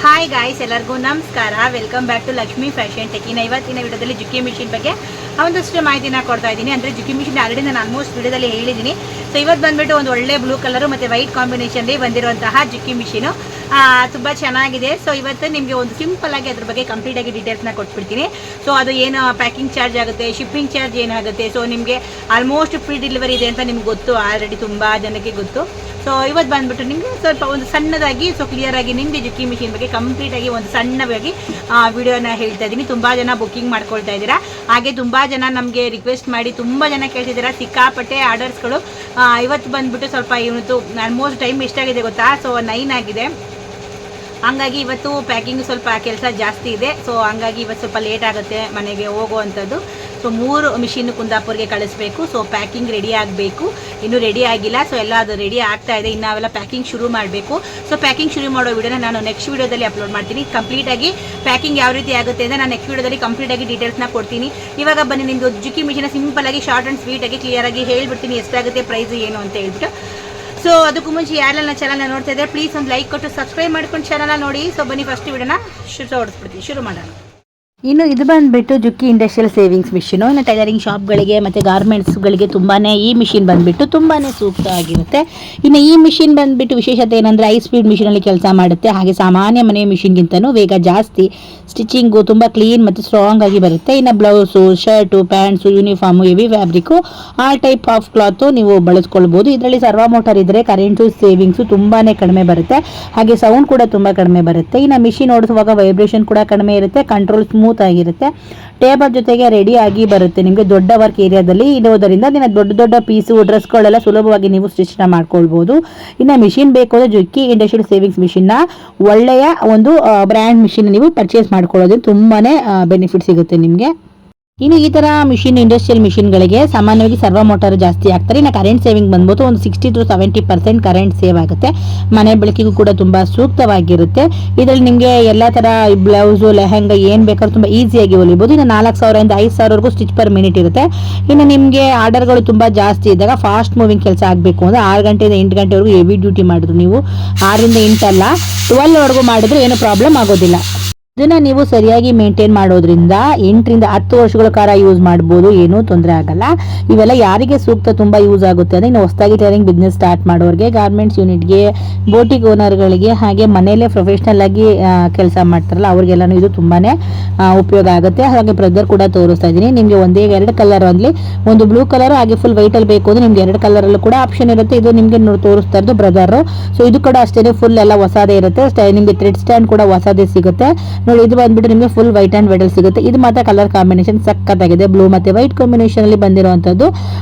Hi guys, ಎಲ್ಲರಿಗೂ ನಮಸ್ಕಾರ. Welcome back to Lakshmi fashion tech. ಇವತ್ತಿನ ವಿಡಿಯೋದಲ್ಲಿ ಜುಕ್ಕಿ ಮಿಷಿನ್ ಬಗ್ಗೆ ಒಂದಷ್ಟು ಮಾಹಿತಿನ ಕೊಡ್ತಾ ಇದ್ದೀನಿ. ಅಂದರೆ ಜುಕ್ಕಿ ಮಿಷಿನ್ ಆಲ್ರೆಡಿ ನಾನು ಆಲ್ಮೋಸ್ಟ್ ವಿಡಿಯೋದಲ್ಲಿ ಹೇಳಿದ್ದೀನಿ. ಸೊ ಇವತ್ತು ಬಂದುಬಿಟ್ಟು ಒಂದು ಒಳ್ಳೆ ಬ್ಲೂ ಕಲರು ಮತ್ತು ವೈಟ್ ಕಾಂಬಿನೇಷನ್ಲಿ ಬಂದಿರುವಂತಹ ಜುಕ್ಕಿ ಮಿಷಿನು ತುಂಬ ಚೆನ್ನಾಗಿದೆ. ಸೊ ಇವತ್ತು ನಿಮಗೆ ಒಂದು ಸಿಂಪಲ್ಲಾಗಿ ಅದ್ರ ಬಗ್ಗೆ ಕಂಪ್ಲೀಟಾಗಿ ಡೀಟೇಲ್ಸ್ನ ಕೊಟ್ಬಿಡ್ತೀನಿ. ಸೊ ಅದು ಏನು ಪ್ಯಾಕಿಂಗ್ ಚಾರ್ಜ್ ಆಗುತ್ತೆ, ಶಿಪ್ಪಿಂಗ್ ಚಾರ್ಜ್ ಏನಾಗುತ್ತೆ, ಸೊ ನಿಮಗೆ ಆಲ್ಮೋಸ್ಟ್ ಫ್ರೀ ಡೆಲಿವರಿ ಇದೆ ಅಂತ ನಿಮ್ಗೆ ಗೊತ್ತು, ಆಲ್ರೆಡಿ ತುಂಬ ಜನಕ್ಕೆ ಗೊತ್ತು. ಸೊ ಇವತ್ತು ಬಂದುಬಿಟ್ಟು ನಿಮಗೆ ಸ್ವಲ್ಪ ಒಂದು ಸಣ್ಣದಾಗಿ ಕ್ಲಿಯರಾಗಿ ನಿಮಗೆ ಜುಕ್ಕಿ ಮಿಷಿನ್ ಬಗ್ಗೆ ಕಂಪ್ಲೀಟಾಗಿ ಒಂದು ಸಣ್ಣದಾಗಿ ವಿಡಿಯೋನ ಹೇಳ್ತಾ ಇದ್ದೀನಿ. ತುಂಬ ಜನ ಬುಕ್ಕಿಂಗ್ ಮಾಡ್ಕೊಳ್ತಾ ಇದ್ದೀರಾ, ಹಾಗೆ ತುಂಬ ಜನ ನಮಗೆ ರಿಕ್ವೆಸ್ಟ್ ಮಾಡಿ ತುಂಬ ಜನ ಕೇಳ್ತಿದ್ದೀರಾ. ಸಿಕ್ಕಾಪಟ್ಟೆ ಆರ್ಡರ್ಸ್ಗಳು. ಇವತ್ತು ಬಂದುಬಿಟ್ಟು ಸ್ವಲ್ಪ ಇವತ್ತು ಆಲ್ಮೋಸ್ಟ್ ಟೈಮ್ ಎಷ್ಟಾಗಿದೆ ಗೊತ್ತಾ? ಸೊ 9 ಆಗಿದೆ. ಹಂಗಾಗಿ ಇವತ್ತು ಪ್ಯಾಕಿಂಗ್ ಸ್ವಲ್ಪ ಕೆಲಸ ಜಾಸ್ತಿ ಇದೆ. ಸೊ ಹಂಗಾಗಿ ಇವತ್ತು ಸ್ವಲ್ಪ ಲೇಟ್ ಆಗುತ್ತೆ ಮನೆಗೆ ಹೋಗುವಂಥದ್ದು. ಸೊ 3 ಮಿಷಿನ್ ಕುಂದಾಪುರ್ಗೆ ಕಳಿಸ್ಬೇಕು. ಸೊ ಪ್ಯಾಕಿಂಗ್ ರೆಡಿ ಆಗಬೇಕು, ಇನ್ನೂ ರೆಡಿ ಆಗಿಲ್ಲ. ಸೊ ಎಲ್ಲ ಅದು ರೆಡಿ ಆಗ್ತಾ ಇದೆ, ಇನ್ನು ಅವೆಲ್ಲ ಪ್ಯಾಕಿಂಗ್ ಶುರು ಮಾಡಬೇಕು. ಸೊ ಪ್ಯಾಕಿಂಗ್ ಶುರು ಮಾಡೋ ವಿಡಿಯೋನ ನಾನು ನೆಕ್ಸ್ಟ್ ವಿಡಿಯೋದಲ್ಲಿ ಅಪ್ಲೋಡ್ ಮಾಡ್ತೀನಿ. ಕಂಪ್ಲೀಟಾಗಿ ಪ್ಯಾಕಿಂಗ್ ಯಾವ ರೀತಿ ಆಗುತ್ತೆ ಅಂತ ನಾನು ನೆಕ್ಸ್ಟ್ ವಿಡಿಯೋದಲ್ಲಿ ಕಂಪ್ಲೀಟಾಗಿ ಡೀಟೇಲ್ಸ್ನ ಕೊಡ್ತೀನಿ. ಇವಾಗ ಬನ್ನಿ, ನಿಮ್ಮದು ಜುಕ್ಕಿ ಮಿಷಿನ ಸಿಂಪಲ್ಲಾಗಿ ಶಾರ್ಟ್ ಆ್ಯಂಡ್ ಸ್ವೀಟಾಗಿ ಕ್ಲಿಯರಾಗಿ ಹೇಳ್ಬಿಡ್ತೀನಿ ಎಷ್ಟಾಗುತ್ತೆ, ಪ್ರೈಸ್ ಏನು ಅಂತ ಹೇಳ್ಬಿಟ್ಟು. ಸೊ ಅದಕ್ಕೂ ಮುಂಚೆ ಯಾರೆಲ್ಲ ನನ್ನ ಚಾನಲ್ನ ನೋಡ್ತಾ ಇದ್ದಾರೆ ಪ್ಲೀಸ್ ಒಂದು ಲೈಕ್ ಕೊಟ್ಟು ಸಬ್ಸ್ಕ್ರೈಬ್ ಮಾಡ್ಕೊಂಡು ಚಾನಲ್ನ ನೋಡಿ. ಸೊ ಬನ್ನಿ ಫಸ್ಟ್ ವಿಡಿಯೋನ ಶುರು ಮಾಡೋಣ. ಇನ್ನು ಇದು ಬಂದುಬಿಟ್ಟು ಜುಕ್ಕಿ ಇಂಡಸ್ಟ್ರಿಯಲ್ ಸೇವಿಂಗ್ಸ್ ಮಿಷಿನು. ಇನ್ನು ಟೈಲರಿಂಗ್ ಶಾಪ್ಗಳಿಗೆ ಮತ್ತು ಗಾರ್ಮೆಂಟ್ಸ್ಗಳಿಗೆ ತುಂಬಾ ಈ ಮಿಷಿನ್ ಬಂದುಬಿಟ್ಟು ತುಂಬಾ ಸೂಕ್ತ ಆಗಿರುತ್ತೆ. ಇನ್ನು ಈ ಮಿಷಿನ್ ಬಂದುಬಿಟ್ಟು ವಿಶೇಷತೆ ಏನಂದರೆ ಹೈ ಸ್ಪೀಡ್ ಮಿಷಿನಲ್ಲಿ ಕೆಲಸ ಮಾಡುತ್ತೆ. ಹಾಗೆ ಸಾಮಾನ್ಯ ಮನೆ ಮಿಷಿನ್ಗಿಂತನೂ ವೇಗ ಜಾಸ್ತಿ, ಸ್ಟಿಚಿಂಗು ತುಂಬ ಕ್ಲೀನ್ ಮತ್ತು ಸ್ಟ್ರಾಂಗ್ ಆಗಿ ಬರುತ್ತೆ. ಇನ್ನು blouse, shirt, pants, uniform, heavy fabric, all type of cloth ನೀವು ಬಳಸ್ಕೊಳ್ಬೋದು. ಇದರಲ್ಲಿ ಸರ್ವ ಮೋಟರ್ ಇದ್ದರೆ ಕರೆಂಟು ಸೇವಿಂಗ್ಸು ತುಂಬಾ ಕಡಿಮೆ ಬರುತ್ತೆ. ಹಾಗೆ ಸೌಂಡ್ ಕೂಡ ತುಂಬ ಕಡಿಮೆ ಬರುತ್ತೆ. ಇನ್ನು ಮಿಷಿನ್ ಓಡಿಸುವಾಗ ವೈಬ್ರೇಷನ್ ಕೂಡ ಕಡಿಮೆ ಇರುತ್ತೆ, ಕಂಟ್ರೋಲ್ ಸ್ಮೂತ್ ಆಗಿರುತ್ತೆ. ಟೇಬಲ್ ಜೊತೆಗೆ ರೆಡಿ ಆಗಿ ಬರುತ್ತೆ. ನಿಮಗೆ ದೊಡ್ಡ ವರ್ಕ್ ಏರಿಯಾದಲ್ಲಿ ಇರೋದರಿಂದ ದೊಡ್ಡ ದೊಡ್ಡ ಪೀಸು ಡ್ರೆಸ್ಗಳೆಲ್ಲ ಸುಲಭವಾಗಿ ನೀವು ಸ್ಟಿಚ್ನ ಮಾಡ್ಕೊಳ್ಬೋದು. ಇನ್ನು ಮಿಷಿನ್ ಬೇಕು ಅಂದರೆ ಜುಕ್ಕಿ ಇಂಡಸ್ಟ್ರಿಯಲ್ ಸೇವಿಂಗ್ಸ್ ಮಿಷಿನ್ನ ಒಳ್ಳೆಯ ಒಂದು ಬ್ರ್ಯಾಂಡ್ ಮಿಷಿನ್ ನೀವು ಪರ್ಚೇಸ್ ಮಾಡ್ಕೊಳ್ಳೋದ್ರಿಂದ ತುಂಬಾ ಬೆನಿಫಿಟ್ ಸಿಗುತ್ತೆ ನಿಮಗೆ. ಇನ್ನು ಈ ಥರ ಮಿಷಿನ್ ಇಂಡಸ್ಟ್ರಿಯಲ್ ಮಿಷಿನ್ಗಳಿಗೆ ಸಾಮಾನ್ಯವಾಗಿ ಸರ್ವ ಮೋಟಾರ್ ಜಾಸ್ತಿ ಆಗ್ತಾರೆ. ಇನ್ನು ಕರೆಂಟ್ ಸೇವಿಂಗ್ ಬಂದ್ಬೋದು ಒಂದು 60 to 70% ಕರೆಂಟ್ ಸೇವ್ ಆಗುತ್ತೆ. ಮನೆ ಬೆಳಕಿಗೂ ಕೂಡ ತುಂಬ ಸೂಕ್ತವಾಗಿರುತ್ತೆ. ಇದರಲ್ಲಿ ನಿಮಗೆ ಎಲ್ಲ ಥರ ಬ್ಲೌಸು, ಲೆಹಂಗಾ ಏನು ಬೇಕಾದ್ರೂ ತುಂಬ ಈಸಿಯಾಗಿ ಹೊಲಿಬೋದು. ಇನ್ನು 4000 ಇಂದ 5000ವರೆಗೂ ಸ್ಟಿಚ್ ಪರ್ ಮಿನಿಟ್ ಇರುತ್ತೆ. ಇನ್ನು ನಿಮಗೆ ಆರ್ಡರ್ಗಳು ತುಂಬ ಜಾಸ್ತಿ ಇದ್ದಾಗ ಫಾಸ್ಟ್ ಮೂವಿಂಗ್ ಕೆಲಸ ಆಗಬೇಕು ಅಂದರೆ 6 ಗಂಟೆಯಿಂದ 8 ಗಂಟೆವರೆಗೂ ಹೆವಿ ಡ್ಯೂಟಿ ಮಾಡಿದ್ರು ನೀವು 6 ರಿಂದ 8 ಅಲ್ಲ 12ವರೆಗೂ ಮಾಡಿದ್ರು ಏನು ಪ್ರಾಬ್ಲಮ್ ಆಗೋದಿಲ್ಲ. ಇದನ್ನು ನೀವು ಸರಿಯಾಗಿ ಮೇಂಟೈನ್ ಮಾಡೋದ್ರಿಂದ 8 ರಿಂದ 10 ವರ್ಷಗಳ ಕಾಲ ಯೂಸ್ ಮಾಡ್ಬೋದು, ಏನೂ ತೊಂದರೆ ಆಗಲ್ಲ. ಇವೆಲ್ಲ ಯಾರಿಗೆ ಸೂಕ್ತ ತುಂಬ ಯೂಸ್ ಆಗುತ್ತೆ ಅಂದರೆ ಇನ್ನು ಹೊಸದಾಗಿ ಟೈಲರಿಂಗ್ ಬಿಸ್ನೆಸ್ ಸ್ಟಾರ್ಟ್ ಮಾಡೋರಿಗೆ, ಗಾರ್ಮೆಂಟ್ಸ್ ಯೂನಿಟ್ಗೆ, ಬೋಟಿಕ್ ಓನರ್ಗಳಿಗೆ, ಹಾಗೆ ಮನೆಯಲ್ಲೇ ಪ್ರೊಫೆಷ್ನಲ್ ಆಗಿ ಕೆಲಸ ಮಾಡ್ತಾರಲ್ಲ ಅವ್ರಿಗೆಲ್ಲನೂ ಇದು ತುಂಬಾ ಉಪಯೋಗ ಆಗುತ್ತೆ. ಹಾಗೆ ಬ್ರದರ್ ಕೂಡ ತೋರಿಸ್ತಾ ಇದ್ದೀನಿ. ನಿಮಗೆ ಒಂದೇ 2 ಕಲರ್ ಅಲ್ಲಿ ಒಂದು ಬ್ಲೂ ಕಲರ್ ಹಾಗೆ ಫುಲ್ ವೈಟಲ್ಲಿ ಬೇಕು ಅಂದರೆ ನಿಮ್ಗೆ 2 ಕಲರಲ್ಲೂ ಕೂಡ ಆಪ್ಷನ್ ಇರುತ್ತೆ. ಇದು ನಿಮಗೆ ತೋರಿಸ್ತಾ ಇರೋದು ಬ್ರದರು. ಸೊ ಇದು ಕೂಡ ಅಷ್ಟೇ ಫುಲ್ ಎಲ್ಲ ಹೊಸದೇ ಇರುತ್ತೆ. ನಿಮಗೆ ಥ್ರೆಡ್ ಸ್ಟ್ಯಾಂಡ್ ಕೂಡ ಹೊಸದೇ ಸಿಗುತ್ತೆ ನೋಡಿ. ಇದು ಬಂದ್ಬಿಟ್ಟು ನಿಮಗೆ ಫುಲ್ ವೈಟ್ ಅಂಡ್ ವೈಟಲ್ ಸಿಗುತ್ತೆ. ಇದು ಮಾತ್ರ ಕಲರ್ ಕಾಂಬಿನೇಷನ್ ಸಕ್ಕತ್ತಾಗಿದೆ. ಬ್ಲೂ ಮತ್ತೆ ವೈಟ್ ಕಾಂಬಿನೇಷನ್ ಅಲ್ಲಿ ಬಂದಿರುವಂತದ್ದು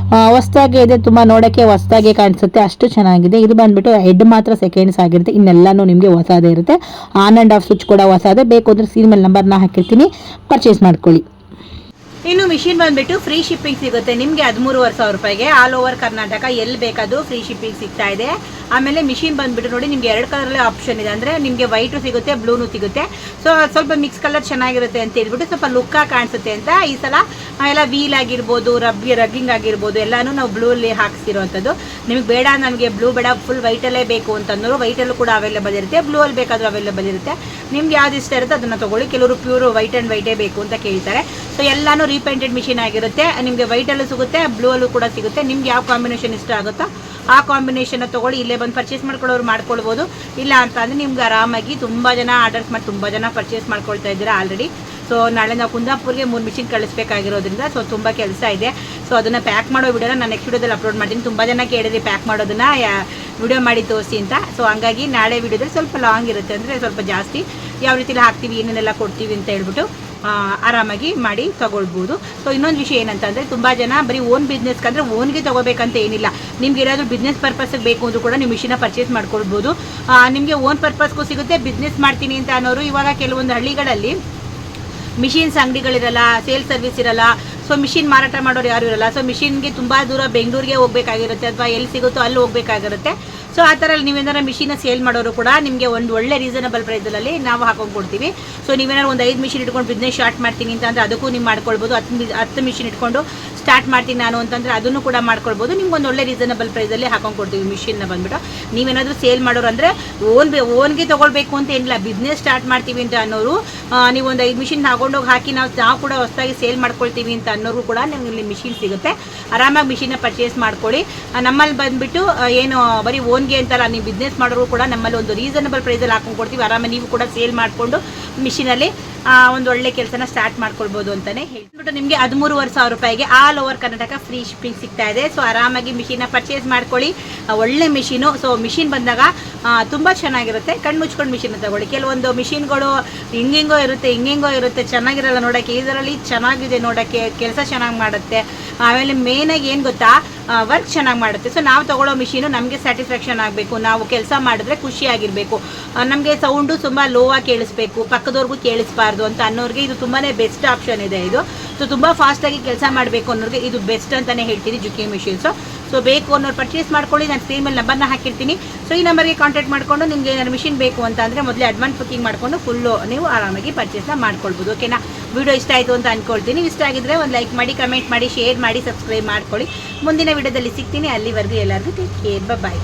ಹೊಸದಾಗಿ ಇದೆ, ತುಂಬಾ ನೋಡಕ್ಕೆ ಹೊಸದಾಗಿ ಕಾಣಿಸುತ್ತೆ, ಅಷ್ಟು ಚೆನ್ನಾಗಿದೆ. ಇದು ಬಂದ್ಬಿಟ್ಟು ಹೆಡ್ ಮಾತ್ರ ಸೆಕೆಂಡ್ಸ್ ಆಗಿರುತ್ತೆ, ಇನ್ನೆಲ್ಲಾನು ನಿಮಗೆ ಹೊಸದೇ ಇರುತ್ತೆ. ಆನ್ ಅಂಡ್ ಆಫ್ ಸ್ವಿಚ್ ಕೂಡ ಹೊಸದೇ. ಬೇಕು ಅಂದ್ರೆ ಸೀಲ್ ಮೇಲೆ ನಂಬರ್ನ ಹಾಕಿರ್ತೀನಿ, ಪರ್ಚೇಸ್ ಮಾಡ್ಕೊಳ್ಳಿ. ಇನ್ನು ಮಿಷಿನ್ ಬಂದ್ಬಿಟ್ಟು ಫ್ರೀ ಶಿಪ್ಪಿಂಗ್ ಸಿಗುತ್ತೆ ನಿಮಗೆ 13,500 ರೂಪಾಯಿಗೆ. ಆಲ್ ಓವರ್ ಕರ್ನಾಟಕ ಎಲ್ಲಿ ಬೇಕಾದರೂ ಫ್ರೀ ಶಿಪ್ಪಿಂಗ್ ಸಿಗ್ತಾ ಇದೆ. ಆಮೇಲೆ ಮಿಷಿನ್ ಬಂದ್ಬಿಟ್ಟು ನೋಡಿ ನಿಮಗೆ 2 ಕಲರಲ್ಲಿ ಆಪ್ಷನ್ ಇದೆ. ಅಂದರೆ ನಿಮಗೆ ವೈಟು ಸಿಗುತ್ತೆ, ಬ್ಲೂನು ಸಿಗುತ್ತೆ. ಸೊ ಸ್ವಲ್ಪ ಮಿಕ್ಸ್ ಕಲರ್ ಚೆನ್ನಾಗಿರುತ್ತೆ ಅಂತ ಹೇಳ್ಬಿಟ್ಟು ಸ್ವಲ್ಪ ಲುಕ್ಕಾಗಿ ಕಾಣಿಸುತ್ತೆ ಅಂತ ಈ ಸಲ ಎಲ್ಲ ವೀಲ್ ಆಗಿರ್ಬೋದು, ರಗ್ಗಿಂಗ್ ಆಗಿರ್ಬೋದು ಎಲ್ಲನೂ ನಾವು ಬ್ಲೂ ಅಲ್ಲಿ ಹಾಕ್ಸಿರೋವಂಥದ್ದು. ನಿಮಗೆ ಬೇಡ, ನಮಗೆ ಬ್ಲೂ ಬೇಡ, ಫುಲ್ ವೈಟಲ್ಲೇ ಬೇಕು ಅಂತಂದ್ರು ವೈಟಲ್ಲೂ ಕೂಡ ಅವೈಲೇಬಲ್ ಇರುತ್ತೆ, ಬ್ಲೂ ಅಲ್ಲಿ ಬೇಕಾದರೂ ಅವೈಲೇಬಲ್ ಇರುತ್ತೆ. ನಿಮ್ಗೆ ಯಾವ್ದು ಇಷ್ಟ ಇರುತ್ತೆ ಅದನ್ನು ತೊಗೊಳ್ಳಿ. ಕೆಲವರು ಪ್ಯೂರ್ ವೈಟ್ ಆ್ಯಂಡ್ ವೈಟೇ ಬೇಕು ಅಂತ ಕೇಳ್ತಾರೆ. ಸೊ ಎಲ್ಲನೂ ರೀಪೇಂಟೆಡ್ ಮಿಷಿನ್ ಆಗಿರುತ್ತೆ. ನಿಮಗೆ ವೈಟಲ್ಲೂ ಸಿಗುತ್ತೆ, ಬ್ಲೂ ಅಲ್ಲೂ ಕೂಡ ಸಿಗುತ್ತೆ. ನಿಮ್ಗೆ ಯಾವ ಕಾಂಬಿನೇಷನ್ ಇಷ್ಟ ಆಗುತ್ತೋ ಆ ಕಾಂಬಿನೇಷನ್ ತೊಗೊಳ್ಳಿ. ಇಲ್ಲೇ ಬಂದು ಪರ್ಚೇಸ್ ಮಾಡ್ಕೊಳ್ಳೋರು ಮಾಡ್ಕೊಳ್ಬೋದು. ಇಲ್ಲ ಅಂತ ಅಂದರೆ ನಿಮ್ಗೆ ಆರಾಮಾಗಿ ತುಂಬ ಜನ ಆರ್ಡರ್ಸ್ ಮಾಡಿ ತುಂಬ ಜನ ಪರ್ಚೇಸ್ ಮಾಡ್ಕೊಳ್ತಾ ಇದ್ದೀರಾ ಆಲ್ರೆಡಿ. ಸೊ ನಾಳೆ ನಾವು ಕುಂದಾಪುರ್ಗೆ 3 ಮಿಷಿನ್ ಕಳಿಸ್ಬೇಕಾಗಿರೋದ್ರಿಂದ ಸೊ ತುಂಬ ಕೆಲಸ ಇದೆ. ಸೊ ಅದನ್ನು ಪ್ಯಾಕ್ ಮಾಡೋ ವಿಡಿಯೋನ ನಾನು ನೆಕ್ಸ್ಟ್ ವಿಡಿಯೋದಲ್ಲಿ ಅಪ್ಲೋಡ್ ಮಾಡ್ತೀನಿ. ತುಂಬ ಜನ ಕೇಳಿದ್ರಿ ಪ್ಯಾಕ್ ಮಾಡೋದನ್ನ ವಿಡಿಯೋ ಮಾಡಿ ತೋರಿಸಿ ಅಂತ. ಸೊ ಹಂಗಾಗಿ ನಾಳೆ ವಿಡಿಯೋದಲ್ಲಿ ಸ್ವಲ್ಪ ಲಾಂಗ್ ಇರುತ್ತೆ, ಅಂದರೆ ಸ್ವಲ್ಪ ಜಾಸ್ತಿ ಯಾವ ರೀತಿಲಿ ಹಾಕ್ತೀವಿ, ಏನೇನೆಲ್ಲ ಕೊಡ್ತೀವಿ ಅಂತ ಹೇಳ್ಬಿಟ್ಟು ಆರಾಮಾಗಿ ಮಾಡಿ ತಗೊಳ್ಬೋದು. ಸೊ ಇನ್ನೊಂದು ವಿಷಯ ಏನಂತಂದರೆ ತುಂಬ ಜನ ಬರೀ ಓನ್ ಬಿಸ್ನೆಸ್ಗೆ ಅಂದರೆ ಓನ್ಗೆ ತೊಗೋಬೇಕಂತ ಏನಿಲ್ಲ. ನಿಮ್ಗೆ ಏನಾದರೂ ಬಿಸ್ನೆಸ್ ಪರ್ಪಸ್ಗೆ ಬೇಕು ಅಂದರೂ ಕೂಡ ನೀವು ಮಿಷಿನ ಪರ್ಚೇಸ್ ಮಾಡ್ಕೊಳ್ಬೋದು. ನಿಮಗೆ ಓನ್ ಪರ್ಪಸ್ಗೂ ಸಿಗುತ್ತೆ. ಬಿಸ್ನೆಸ್ ಮಾಡ್ತೀನಿ ಅಂತ ಅನ್ನೋರು ಇವಾಗ ಕೆಲವೊಂದು ಹಳ್ಳಿಗಳಲ್ಲಿ ಮಿಷಿನ್ಸ್ ಅಂಗಡಿಗಳಿರಲ್ಲ, ಸೇಲ್ ಸರ್ವಿಸ್ ಇರಲ್ಲ. ಸೊ ಮಿಷಿನ್ ಮಾರಾಟ ಮಾಡೋರು ಯಾರು ಇರಲ್ಲ. ಸೊ ಮಿಷಿನ್ಗೆ ತುಂಬ ದೂರ ಬೆಂಗಳೂರಿಗೆ ಹೋಗಬೇಕಾಗಿರುತ್ತೆ ಅಥವಾ ಎಲ್ಲಿ ಸಿಗುತ್ತೋ ಅಲ್ಲಿ ಹೋಗಬೇಕಾಗಿರುತ್ತೆ. ಸೊ ಆ ಥರ ನೀವೇನಾರು ಮಿಷಿನ ಸೇಲ್ ಮಾಡೋರು ಕೂಡ ನಿಮಗೆ ಒಂದು ಒಳ್ಳೆ ರೀಸನಬಲ್ ಪ್ರೈಸಲ್ಲಿ ನಾವು ಹಾಕೊಂಡು ಕೊಡ್ತೀವಿ. ಸೊ ನೀವೇನಾದ್ರು ಒಂದು 5 ಮಿಷಿನ್ ಇಟ್ಕೊಂಡು ಬಿಸ್ನೆಸ್ ಸ್ಟಾರ್ಟ್ ಮಾಡ್ತೀನಿ ಅಂತ ಅಂದರೆ ಅದಕ್ಕೂ ನೀವು ಮಾಡ್ಕೊಳ್ಬೋದು. 10 ಮಿಷಿನ್ ಇಟ್ಕೊಂಡು ಸ್ಟಾರ್ಟ್ ಮಾಡ್ತೀನಿ ನಾನು ಅಂತಂದರೆ ಅದನ್ನು ಕೂಡ ಮಾಡ್ಕೊಳ್ಬೋದು. ನಿಮ್ಗೆ ಒಂದು ಒಳ್ಳೆ ರೀಸನಬಲ್ ಪ್ರೈಸಲ್ಲಿ ಹಾಕೊಂಡು ಕೊಡ್ತೀವಿ ಮಿಷಿನ್ನ ಬಂದುಬಿಟ್ಟು. ನೀವೇನಾದರೂ ಸೇಲ್ ಮಾಡೋರು ಅಂದರೆ ಓನ್ಗೆ ತೊಗೊಳ್ಬೇಕು ಅಂತ ಏನಿಲ್ಲ, ಬಿಸ್ನೆಸ್ ಸ್ಟಾರ್ಟ್ ಮಾಡ್ತೀವಿ ಅಂತ ಅನ್ನೋರು ನೀವು ಒಂದು 5 ಮಿಷಿನ್ ತಗೊಂಡೋಗಿ ಹಾಕಿ ನಾವು ಕೂಡ ಹೊಸದಾಗಿ ಸೇಲ್ ಮಾಡ್ಕೊಳ್ತೀವಿ ಅಂತ ಅನ್ನೋರು ಕೂಡ ನಿಮ್ಗೆ ಇಲ್ಲಿ ಮಿಷಿನ್ ಸಿಗುತ್ತೆ. ಆರಾಮಾಗಿ ಮಿಷಿನ್ನ ಪರ್ಚೇಸ್ ಮಾಡ್ಕೊಳ್ಳಿ. ನಮ್ಮಲ್ಲಿ ಬಂದುಬಿಟ್ಟು ಏನು ಬರೀ ಓನ್ಗೆ ಅಂತಲ್ಲ, ನೀವು ಬಿಸ್ನೆಸ್ ಮಾಡೋರು ಕೂಡ ನಮ್ಮಲ್ಲಿ ಒಂದು ರೀಸನಬಲ್ ಪ್ರೈಸಲ್ಲಿ ಹಾಕೊಂಡು ಕೊಡ್ತೀವಿ. ಆರಾಮಾಗಿ ನೀವು ಕೂಡ ಸೇಲ್ ಮಾಡಿಕೊಂಡು ಮಿಷಿನಲ್ಲಿ ಒಂದು ಒಳ್ಳೆ ಕೆಲಸನ ಸ್ಟಾರ್ಟ್ ಮಾಡ್ಕೊಳ್ಬೋದು ಅಂತಲೇ ಹೇಳ್ಬಿಟ್ಟು ನಿಮಗೆ 13,500 ರೂಪಾಯಿಗೆ all over Karnataka free shipping ಸಿಗ್ತಾ ಇದೆ. ಸೊ ಆರಾಮಾಗಿ ಮಿಷಿನ್ನ ಪರ್ಚೇಸ್ ಮಾಡ್ಕೊಳ್ಳಿ. ಒಳ್ಳೆ ಮಿಷಿನು. ಸೊ ಮಿಷಿನ್ ಬಂದಾಗ ತುಂಬ ಚೆನ್ನಾಗಿರುತ್ತೆ. ಕಣ್ಣು ಮುಚ್ಕೊಂಡು ಮಿಷಿನ್ ತಗೊಳ್ಳಿ. ಕೆಲವೊಂದು ಮಿಷಿನ್ಗಳು ಹಿಂಗೆಂಗೋ ಇರುತ್ತೆ, ಚೆನ್ನಾಗಿರಲ್ಲ ನೋಡೋಕ್ಕೆ. ಇದರಲ್ಲಿ ಚೆನ್ನಾಗಿದೆ ನೋಡೋಕ್ಕೆ, ಕೆಲಸ ಚೆನ್ನಾಗಿ ಮಾಡುತ್ತೆ. ಆಮೇಲೆ ಮೇನಾಗಿ ಏನು ಗೊತ್ತಾ, ವರ್ಕ್ ಚೆನ್ನಾಗಿ ಮಾಡುತ್ತೆ. ಸೊ ನಾವು ತೊಗೊಳ್ಳೋ ಮಿಷಿನು ನಮಗೆ ಸ್ಯಾಟಿಸ್ಫ್ಯಾಕ್ಷನ್ ಆಗಬೇಕು, ನಾವು ಕೆಲಸ ಮಾಡಿದ್ರೆ ಖುಷಿಯಾಗಿರಬೇಕು. ನಮಗೆ ಸೌಂಡು ತುಂಬ ಲೋ ಆಗಿ ಕೇಳಿಸ್ಬೇಕು, ಪಕ್ಕದವ್ರಿಗೂ ಕೇಳಿಸ್ಬಾರ್ದು ಅಂತ ಅನ್ನೋರಿಗೆ ಇದು ತುಂಬಾ ಬೆಸ್ಟ್ ಆಪ್ಷನ್ ಇದೆ ಇದು. ಸೊ ತುಂಬ ಫಾಸ್ಟಾಗಿ ಕೆಲಸ ಮಾಡಬೇಕು ಅನ್ನೋರಿಗೆ ಇದು ಬೆಸ್ಟ್ ಅಂತಲೇ ಹೇಳ್ತೀನಿ ಜುಕಿ ಮಿಷಿನ್ಸು. ಸೊ ಬೇಕು ಅನ್ನೋರು ಪರ್ಚೇಸ್ ಮಾಡ್ಕೊಳ್ಳಿ. ನಾನು ಸ್ಕ್ರೀನ್ ಮೇಲೆ ನಂಬರ್ನ ಹಾಕಿರ್ತೀನಿ. ಸೊ ಈ ನಂಬರ್ಗೆ ಕಾಂಟ್ಯಾಕ್ಟ್ ಮಾಡಿಕೊಂಡು ನಿಮಗೆ ಏನಾದ್ರು ಮಿಷಿನ್ ಬೇಕು ಅಂತ ಅಂದರೆ ಮೊದಲೇ ಅಡ್ವಾನ್ಸ್ ಬುಕ್ಕಿಂಗ್ ಮಾಡಿಕೊಂಡು ಫುಲ್ಲು ನೀವು ಆರಾಮಾಗಿ ಪರ್ಚೇಸ್ನ ಮಾಡ್ಕೊಳ್ಬೋದು. ಓಕೆನಾ? ವಿಡಿಯೋ ಇಷ್ಟ ಆಯಿತು ಅಂತ ಅಂದ್ಕೊಳ್ತೀನಿ. ಇಷ್ಟ ಆಗಿದ್ರೆ ಒಂದು ಲೈಕ್ ಮಾಡಿ, ಕಮೆಂಟ್ ಮಾಡಿ, ಶೇರ್ ಮಾಡಿ, ಸಬ್ಸ್ಕ್ರೈಬ್ ಮಾಡ್ಕೊಳ್ಳಿ. ಮುಂದಿನ ವಿಡಿಯೋದಲ್ಲಿ ಸಿಗ್ತೀನಿ. ಅಲ್ಲಿವರೆಗೂ ಎಲ್ಲರಿಗೂ ಟೇಕ್ ಕೇರ್. ಬಾಯ್.